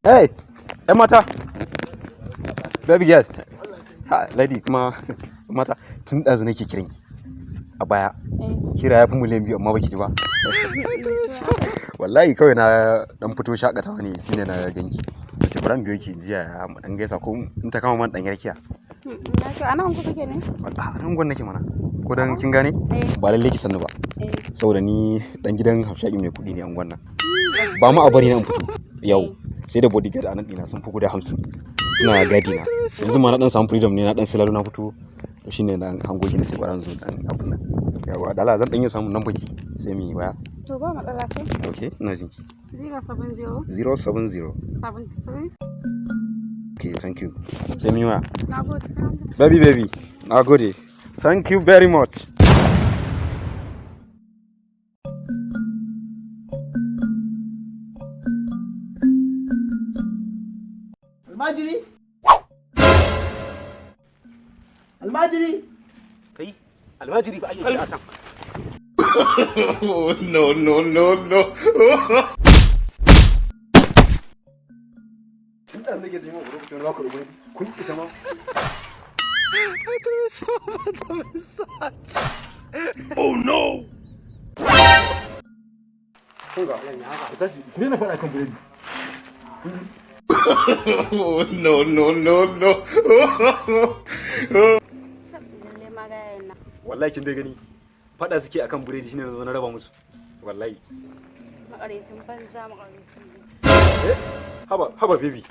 Hey, ‘yan mata, baby girl, ha, lady kuma mata, tun ɗazu nake kiranki a baya. Kira ya fi miliyan 2 amma baki ji ba. Wallahi kawai na dan fito shakatawa ne shine na ganki. Wace buran biyo ki jiya mu dan gaisa ko in ta kama man dan yarkiya. Na ce anan ku kake ne? A nan gwan nake mana. Ko dan kin gane? Ba lalle ki sanni ba. Saboda ni dan gidan Hafshaki mai kudi ne an gwannan. Ba mu a bari na in fito. Yau sai da bodyguard a nan dina sun fi guda 50 suna gadi na. Yanzu ma na dan samu freedom ne na dan silalo na fito shine dan hango ki ne sai baran zo dan abun nan. Yawa dala zan dan yi samu nan baki sai mu yi waya. To ba matsala sai. Okay, ina jinki. 070 070 73. Okay, thank you. Sai mu yi waya. Nagode. Baby, nagode. Thank you very much. Almajiri? Kai, almajiri ba ake kira a can. No. Tun da nake jin wani lokacin da ku rubuta kun isa ma. Oh no! Kunga, ku tashi, ku daina faɗa kan biredi. No. Wallahi kin dai gani faɗa suke akan biredi shine na raba musu. Wallahi. Makarecin banza makarecin. Haba baby.